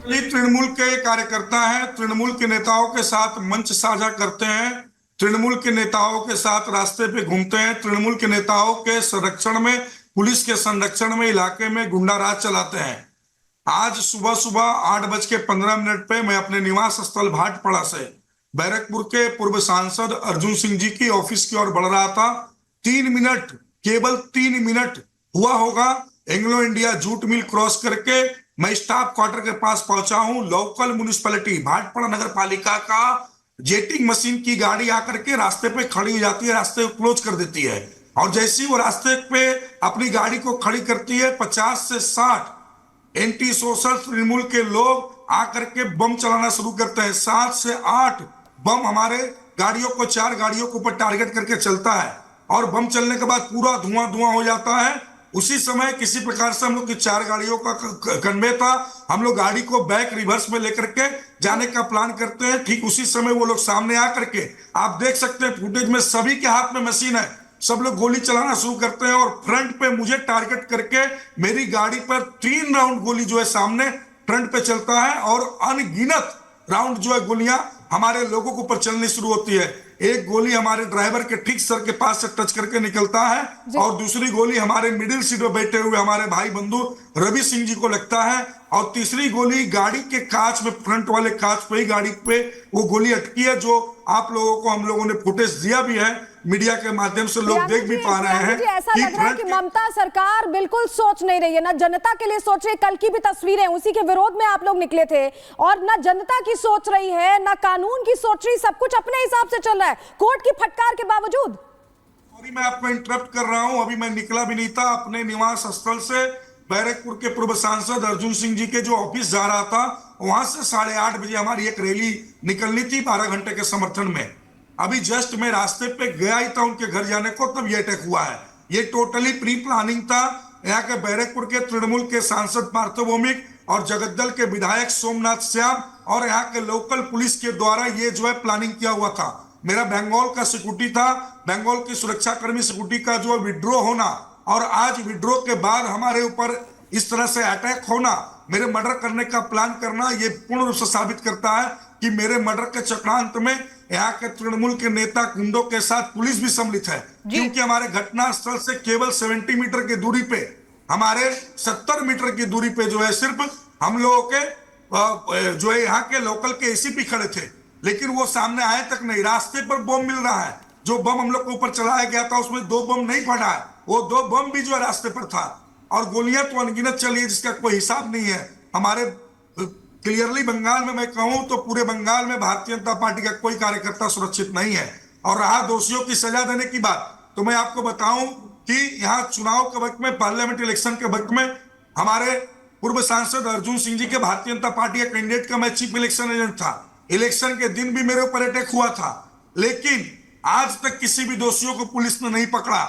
ये तृणमूल के कार्यकर्ता हैं, तृणमूल के नेताओं के साथ मंच साझा करते हैं, तृणमूल के नेताओं के साथ रास्ते पे घूमते हैं, तृणमूल के नेताओं के संरक्षण में, पुलिस के संरक्षण में इलाके में गुंडा राज चलाते हैं। आज सुबह सुबह 8:15 पे मैं अपने निवास स्थल भाटपड़ा से बैरकपुर के पूर्व सांसद अर्जुन सिंह जी की ऑफिस की ओर बढ़ रहा था। 3 मिनट, केवल 3 मिनट हुआ होगा, Anglo India jute mill cross करके मैं स्टाफ क्वार्टर के पास पहुंचा हूं। लोकल म्युनिसिपैलिटी भाटपड़ा नगर पालिका का जेटिंग मशीन की गाड़ी आकर के रास्ते पे खड़ी हो जाती है, रास्ते को क्लोज कर देती है। और जैसे ही वो रास्ते पे अपनी गाड़ी को खड़ी करती है, 50 से 60 एंटी सोशल तृणमूल के लोग आकर के बम चलाना शुरू करते हैं। 7 से 8 बम हमारे गाड़ियों को, 4 गाड़ियों के ऊपर टारगेट करके चलता है और बम चलने के बाद पूरा धुआं धुआं हो जाता है। उसी समय किसी प्रकार से हम लोग की 4 गाड़ियों का कन्वे था, हम लोग गाड़ी को बैक रिवर्स में लेकर के जाने का प्लान करते हैं। ठीक उसी समय वो लोग सामने आकर के, आप देख सकते हैं फुटेज में, सभी के हाथ में मशीन है, सब लोग गोली चलाना शुरू करते हैं और फ्रंट पे मुझे टारगेट करके मेरी गाड़ी पर 3 राउंड गोली जो है सामने फ्रंट पे चलता है और अनगिनत राउंड जो है गोलियां हमारे लोगों के ऊपर चलनी शुरू होती है। एक गोली हमारे ड्राइवर के ठीक सर के पास से टच करके निकलता है और दूसरी गोली हमारे मिडिल सीट में बैठे हुए हमारे भाई बंधु रवि सिंह जी को लगता है और तीसरी गोली गाड़ी के कांच में, फ्रंट वाले कांच पे ही गाड़ी पे वो गोली अटकी है, जो आप लोगों को हम लोगों ने फुटेज दिया भी है, मीडिया के माध्यम से लोग देख भी पा रहे हैं। ऐसा लग रहा है कि ममता सरकार बिल्कुल सोच नहीं रही है, ना जनता के लिए सोच रही है। कल की भी तस्वीरें उसी के विरोध में आप लोग निकले थे और ना जनता की सोच रही है, ना कानून की सोच रही, सब कुछ अपने हिसाब से चल रहा है कोर्ट की फटकार के बावजूद। सॉरी, मैं आपको इंटरप्ट कर रहा हूं, अभी मैं निकला भी नहीं था अपने निवास स्थल से। बैरकपुर के पूर्व सांसद अर्जुन सिंह जी के जो ऑफिस जा रहा था, वहां से 8:30 बजे हमारी एक रैली निकलनी थी 12 घंटे के समर्थन में। अभी जस्ट मैं रास्ते पे गया ही था उनके घर जाने को, तब ये अटैक हुआ है। ये टोटली प्री प्लानिंग था। यहाँ के बैरकपुर के तृणमूल के सांसद पार्थ भौमिक और जगद्दल के विधायक सोमनाथ श्याम और यहाँ के लोकल पुलिस के द्वारा ये जो है प्लानिंग किया हुआ था। मेरा बंगाल का सिक्योरिटी था, बंगाल की सुरक्षा कर्मी सिक्योरिटी का जो है विड्रॉ होना और आज विड्रॉ के बाद हमारे ऊपर इस तरह से अटैक होना, मेरे मर्डर करने का प्लान करना, ये पूर्ण रूप से साबित करता है कि मेरे मर्डर के चक्रांत में यहाँ के तृणमूल के नेता गुंडों के साथ पुलिस भी सम्मिलित है। क्योंकि हमारे घटना स्थल से केवल 70 मीटर की दूरी पे, हमारे 70 मीटर की दूरी पे जो है सिर्फ हम लोगों के जो है यहाँ के लोकल के एसीपी खड़े थे, लेकिन वो सामने आए तक नहीं। रास्ते पर बम मिल रहा है, जो बम हम लोग के ऊपर चलाया गया था उसमें 2 बम नहीं फटा है, वो 2 बम भी जो है रास्ते पर था और गोलियां तो अनगिनत चली है जिसका कोई हिसाब नहीं है। हमारे क्लियरली बंगाल में मैं कहूं तो पूरे बंगाल में भारतीय जनता पार्टी का कोई कार्यकर्ता सुरक्षित नहीं है। और रहा दोषियों की सजा देने की बात, तो मैं आपको बताऊं कि यहाँ चुनाव के वक्त में, पार्लियामेंट इलेक्शन के वक्त में, हमारे पूर्व सांसद अर्जुन सिंह जी के भारतीय जनता पार्टी के कैंडिडेट का मैं चीफ इलेक्शन एजेंट था। इलेक्शन के दिन भी मेरे ऊपर अटैक हुआ था, लेकिन आज तक किसी भी दोषियों को पुलिस ने नहीं पकड़ा।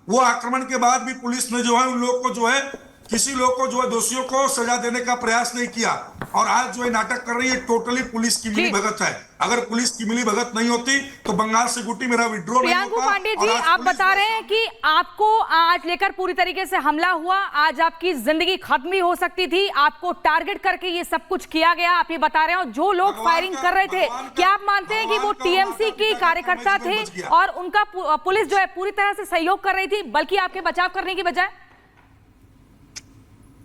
वो आक्रमण के बाद भी पुलिस ने जो है उन लोगों को जो है, किसी लोग को जो है दोषियों को सजा देने का प्रयास नहीं किया और आज जो है नाटक कर रही है, टोटली पुलिस की मिली भगत है। अगर पुलिस की मिली भगत नहीं होती तो बंगाल से गुटी मेरा विड्रॉ नहीं होता। प्रियंकु पांडे जी, आप बता रहे हैं कि आपको आज लेकर पूरी तरीके से हमला हुआ, आज आपकी जिंदगी खत्म भी हो सकती थी, आपको टारगेट करके ये सब कुछ किया गया, आप ये बता रहे हैं। जो लोग फायरिंग कर रहे थे, क्या आप मानते हैं कि वो टीएमसी की कार्यकर्ता थे और उनका पुलिस जो है पूरी तरह से सहयोग कर रही थी, बल्कि आपके बचाव करने की बजाय?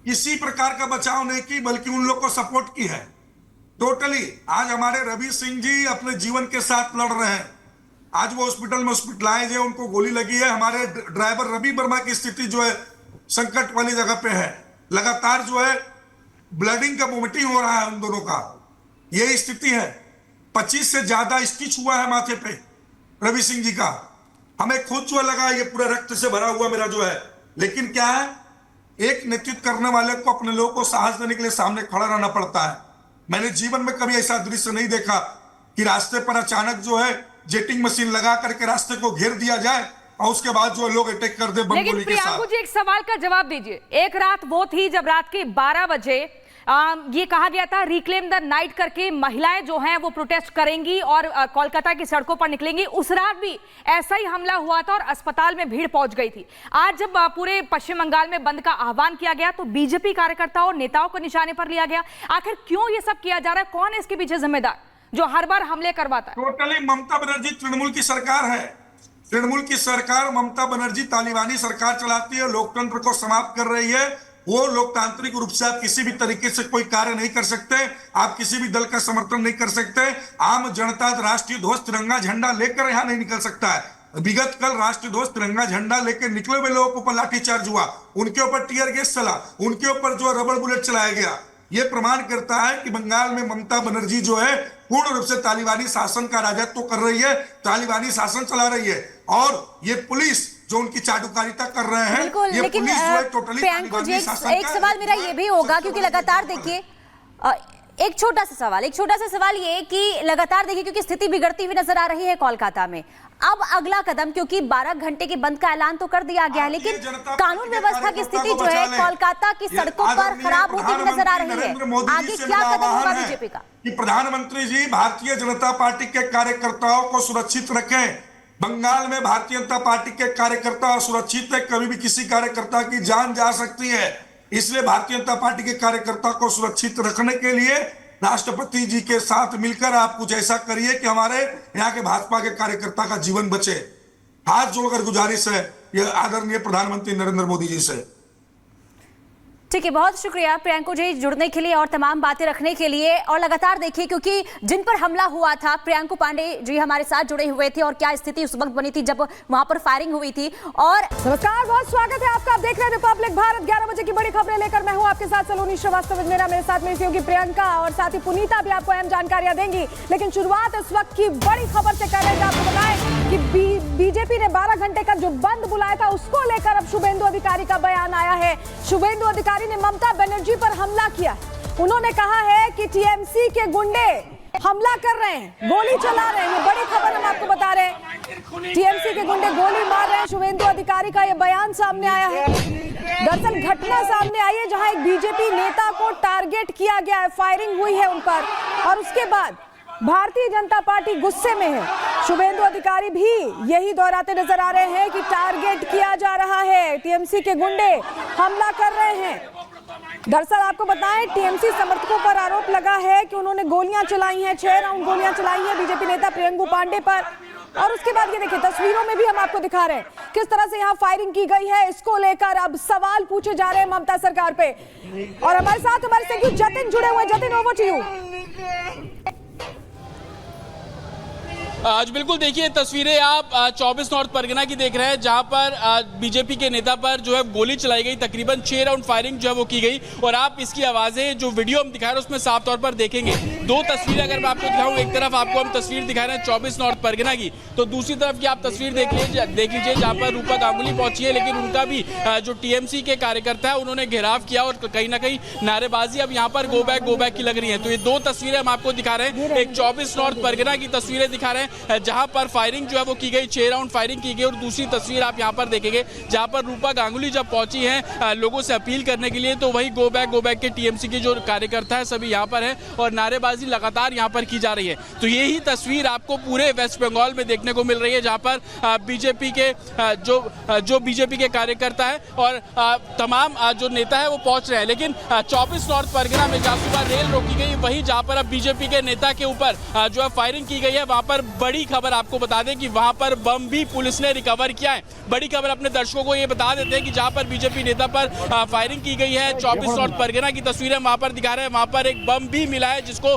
किसी प्रकार का बचाव नहीं की, बल्कि उन लोग को सपोर्ट की है टोटली। आज हमारे रवि सिंह जी अपने जीवन के साथ लड़ रहे हैं, आज वो हॉस्पिटल में हॉस्पिटलाइज है, उनको गोली लगी है। हमारे ड्राइवर रवि वर्मा की स्थिति जो है संकट वाली जगह पे है, लगातार जो है ब्लडिंग का वोमिटिंग हो रहा है उन दोनों का, यही स्थिति है। 25 से ज्यादा स्टिच हुआ है माथे पे रवि सिंह जी का। हमें खुद जो लगा ये पूरा रक्त से भरा हुआ मेरा जो है, लेकिन क्या है, एक नेतृत्व करने वाले को अपने लोगों को साहस देने के लिए सामने खड़ा रहना पड़ता है। मैंने जीवन में कभी ऐसा दृश्य नहीं देखा कि रास्ते पर अचानक जो है जेटिंग मशीन लगा करके रास्ते को घेर दिया जाए और उसके बाद जो लोग अटैक कर दे बम गोली के साथ। लेकिन प्रियंकु जी, एक सवाल का जवाब दीजिए। एक रात वो थी जब रात के 12 बजे ये कहा गया था रिक्लेम द नाइट करके महिलाएं जो हैं वो प्रोटेस्ट करेंगी और कोलकाता की सड़कों पर निकलेंगी। उस रात भी ऐसा ही हमला हुआ था और अस्पताल में भीड़ पहुंच गई थी। आज जब पूरे पश्चिम बंगाल में बंद का आह्वान किया गया तो बीजेपी कार्यकर्ताओं और नेताओं को निशाने पर लिया गया। आखिर क्यों ये सब किया जा रहा है? कौन है इसके पीछे जिम्मेदार जो हर बार हमले करवाता है? टोटली ममता बनर्जी तृणमूल की सरकार है। तृणमूल की सरकार, ममता बनर्जी तालिबानी सरकार चलाती है, लोकतंत्र को समाप्त कर रही है। वो लोकतांत्रिक रूप से आप किसी भी तरीके से कोई कार्य नहीं कर सकते, आप किसी भी दल का समर्थन नहीं कर सकते। आम जनता राष्ट्रीय ध्वज तिरंगा झंडा लेकर यहां नहीं निकल सकता है। विगत कल राष्ट्रीय ध्वज तिरंगा झंडा लेकर निकले हुए लोगों के ऊपर लाठीचार्ज हुआ, उनके ऊपर टीयर गैस चला, उनके ऊपर जो रबड़ बुलेट चलाया गया। यह प्रमाण करता है कि बंगाल में ममता बनर्जी जो है पूर्ण रूप से तालिबानी शासन का राजत्व कर रही है, तालिबानी शासन चला रही है। और ये पुलिस जो उनकी चाटुकारिता कर रहे हैं, ये लेकिन पुलिस जो है टोटली प्रियंका जी, एक सवाल मेरा ये भी होगा क्योंकि लगातार देखिए एक छोटा सा सवाल ये कि लगातार देखिए क्योंकि स्थिति बिगड़ती हुई नजर आ रही है कोलकाता में। अब अगला कदम, क्योंकि 12 घंटे के बंद का ऐलान तो कर दिया गया है, लेकिन कानून व्यवस्था की स्थिति जो है कोलकाता की सड़कों पर खराब होती हुई नजर आ रही है। आगे क्या कदम होगा बीजेपी का? कि प्रधानमंत्री जी भारतीय जनता पार्टी के कार्यकर्ताओं को सुरक्षित रखें। बंगाल में भारतीय जनता पार्टी के कार्यकर्ता असुरक्षित है, कभी भी किसी कार्यकर्ता की जान जा सकती है। इसलिए भारतीय जनता पार्टी के कार्यकर्ता को सुरक्षित रखने के लिए राष्ट्रपति जी के साथ मिलकर आप कुछ ऐसा करिए कि हमारे यहाँ के भाजपा के कार्यकर्ता का जीवन बचे। हाथ जोड़कर गुजारिश है ये आदरणीय प्रधानमंत्री नरेंद्र मोदी जी से। ठीक है, बहुत शुक्रिया प्रियंका जी जुड़ने के लिए और तमाम बातें रखने के लिए। और लगातार देखिए क्योंकि जिन पर हमला हुआ था, प्रियंका पांडे जी हमारे साथ जुड़े हुए थे और क्या स्थिति उस वक्त बनी थी जब वहां पर फायरिंग हुई थी। और नमस्कार, बहुत स्वागत है आपका। आप देख रहे हैं रिपब्लिक भारत। 11 बजे की बड़ी खबरें लेकर मैं हूं आपके साथ सलोनी श्रीवास्तव। मेरे साथ मेरी सहयोगी प्रियंका और साथ ही पुनीता भी आपको अहम जानकारियां देंगी। लेकिन शुरुआत इस वक्त की बड़ी खबर से कर रहे थे। आपको बताएं कि बीजेपी ने 12 घंटे का जो बंद बुलाया था उसको लेकर अब शुभेंदु अधिकारी का बयान आया है। शुभेंदु अधिकारी ने ममता बनर्जी पर हमला किया। उन्होंने कहा है कि टीएमसी के गुंडे हमला कर रहे हैं, गोली चला रहे हैं। ये बड़ी खबर हम आपको बता रहे हैं, टीएमसी के गुंडे गोली मार रहे हैं। शुभेंदु अधिकारी का ये बयान सामने आया है। दरअसल घटना सामने आई है जहां एक बीजेपी नेता को टारगेट किया गया है, फायरिंग हुई है उन पर और उसके बाद भारतीय जनता पार्टी गुस्से में है। शुभेंदु अधिकारी भी यही दोहराते नजर आ रहे हैं कि टारगेट किया जा रहा है, टीएमसी के गुंडे हमला कर रहे हैं। दरअसल आपको बताएं, टीएमसी समर्थकों पर आरोप लगा है कि उन्होंने गोलियां चलाई हैं, 6 राउंड गोलियां चलाई हैं बीजेपी नेता प्रियंका पांडे पर। और उसके बाद ये देखिए तस्वीरों में भी हम आपको दिखा रहे हैं किस तरह से यहाँ फायरिंग की गई है। इसको लेकर अब सवाल पूछे जा रहे हैं ममता सरकार पे। और हमारे साथ हमारे सहयोगी जतिन जुड़े हुए। Jatin, over to you. आज बिल्कुल देखिए तस्वीरें आप 24 नॉर्थ परगना की देख रहे हैं जहां पर बीजेपी के नेता पर जो है गोली चलाई गई, तकरीबन 6 राउंड फायरिंग जो है वो की गई। और आप इसकी आवाजें जो वीडियो हम दिखा रहे हैं उसमें साफ तौर पर देखेंगे। 2 तस्वीरें अगर मैं आपको दिखाऊं, एक तरफ आपको हम तस्वीर दिखा रहे हैं 24 नॉर्थ परगना की, तो दूसरी तरफ की आप तस्वीर देख लीजिए जहां पर रूपा गांगुली पहुंची है। लेकिन उनका भी जो टीएमसी के कार्यकर्ता है उन्होंने घेराव किया और कहीं ना कहीं नारेबाजी अब यहाँ पर गो बैक की लग रही है। तो ये 2 तस्वीरें हम आपको दिखा रहे हैं। एक 24 नॉर्थ परगना की तस्वीरें दिखा रहे हैं जहां पर फायरिंग जो है वो की गई, 6 राउंड फायरिंग की गई। और दूसरी तस्वीर आप यहां पर देखेंगे जहां पर रूपा गांगुली जब पहुंची हैं लोगों से अपील करने के लिए, तो वही गो बैक के टीएमसी के जो कार्यकर्ता है सभी यहां पर हैं और नारेबाजी लगातार यहां पर की जा रही है। तो यही तस्वीर आपको पूरे वेस्ट बंगाल में देखने को मिल रही है जहां पर बीजेपी के जो बीजेपी के कार्यकर्ता है और तमाम जो नेता है वो पहुंच रहे हैं। लेकिन 24 नॉर्थ परगना में जहां सुबह रेल रोकी गई, वही जहां पर अब बीजेपी के नेता के ऊपर जो है फायरिंग की गई है, वहां पर बड़ी खबर आपको बता दें कि वहां पर बम भी पुलिस ने रिकवर किया है। बड़ी खबर अपने दर्शकों को ये बता देते हैं कि जहां पर बीजेपी नेता पर फायरिंग की गई है, 24 नॉर्थ परगना की तस्वीरें वहां पर दिखा रहे हैं, वहां पर एक बम भी मिला है जिसको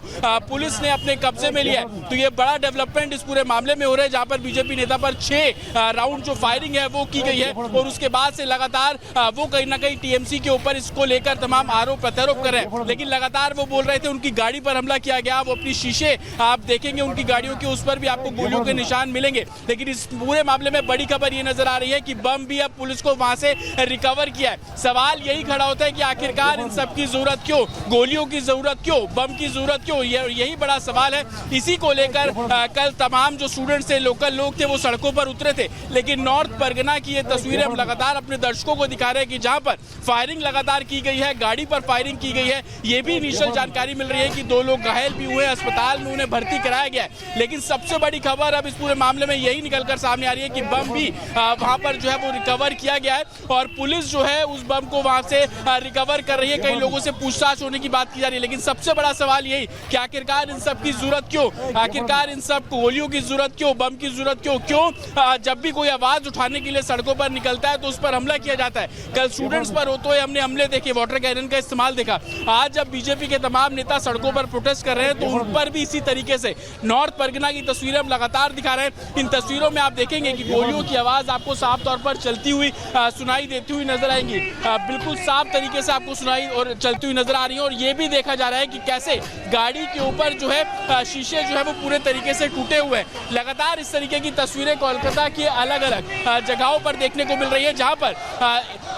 पुलिस ने अपने कब्जे में लिया है। तो ये बड़ा डेवलपमेंट इस पूरे मामले में हो रहा है जहां पर बीजेपी नेता पर 6 राउंड जो फायरिंग है वो की गई है। और उसके बाद से लगातार वो कहीं ना कहीं टीएमसी के ऊपर इसको लेकर तमाम आरोप प्रत्यारोप कर रहे हैं। लेकिन लगातार वो बोल रहे थे उनकी गाड़ी पर हमला किया गया। वो अपनी शीशे आप देखेंगे उनकी गाड़ियों के उस पर भी आपको गोलियों के निशान मिलेंगे। लेकिन इस पूरे मामले में बड़ी खबर ये नजर आ रही है कि बम भी अब पुलिस को वहां से रिकवर किया है। सवाल यही खड़ा होता है कि आखिरकार इन सब की जरूरत क्यों, गोलियों की जरूरत क्यों, बम की जरूरत क्यों, यही बड़ा सवाल है। इसी को लेकर कल तमाम जो स्टूडेंट्स थे, लोकल लोग थे, वो सड़कों पर उतरे थे। लेकिन नॉर्थ परगना की ये तस्वीरें हम लगातार अपने दर्शकों को दिखा रहे हैं कि जहां पर फायरिंग लगातार की गई है, गाड़ी पर फायरिंग की गई है। ये भी इनिशियल जानकारी मिल रही है कि 2 लोग घायल भी हुए, अस्पताल में उन्हें भर्ती कराया गया है। लेकिन सबसे बड़ी खबर अब इस पूरे मामले में यही निकलकर सामने आ रही है कि बम भी वहां पर जो है वो रिकवर किया गया है और पुलिस जो है उस बम को वहां से रिकवर कर रही है। कई लोगों से पूछताछ होने की बात की जा रही है। लेकिन सबसे बड़ा सवाल यही कि आखिरकार इन सब की जरूरत क्यों, आखिरकार इन सब गोलियों की जरूरत क्यों, बम की जरूरत क्यों जब भी कोई आवाज उठाने के लिए सड़कों पर निकलता है तो उस पर हमला किया जाता है। कल स्टूडेंट्स पर होते हुए हमने हमले देखे, वाटर कैनन का इस्तेमाल देखा। आज जब बीजेपी के तमाम नेता सड़कों पर प्रोटेस्ट कर रहे हैं तो उन पर भी इसी तरीके से नॉर्थ परगना की तस्वीरें हम लगातार दिखा रहे हैं। इन तस्वीरों में आप देखेंगे कि गोलियों की आवाज आपको साफ तौर पर चलती हुई सुनाई देती हुई नजर आएंगी, बिल्कुल साफ तरीके से आपको सुनाई और चलती हुई नजर आ रही है। और ये भी देखा जा रहा है कि कैसे गाड़ी के ऊपर जो है शीशे जो है वो पूरे तरीके से टूटे हुए हैं। लगातार इस तरीके की तस्वीरें कोलकाता की अलग अलग जगहों पर देखने को मिल रही है, जहां पर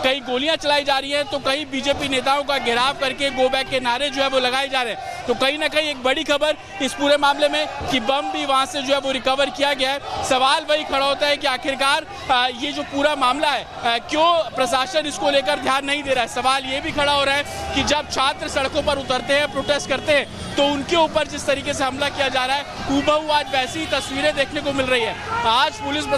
कहीं गोलियां चलाई जा रही हैं तो कहीं बीजेपी नेताओं का घेराव करके गो बैक के नारे जो है वो लगाए जा रहे हैं। तो कहीं ना कहीं एक बड़ी खबर इस पूरे मामले में कि बम भी वहां से जो है वो रिकवर किया गया है। सवाल वही खड़ा होता है कि आखिरकार ये जो पूरा मामला है क्यों प्रशासन इसको लेकर ध्यान नहीं दे रहा है। सवाल ये भी खड़ा हो रहा है कि जब छात्र सड़कों पर उतरते हैं, प्रोटेस्ट करते हैं तो उनके ऊपर जिस तरीके से हमला किया जा रहा है, हूबहू आज वैसी तस्वीरें देखने को मिल रही है। आज पुलिस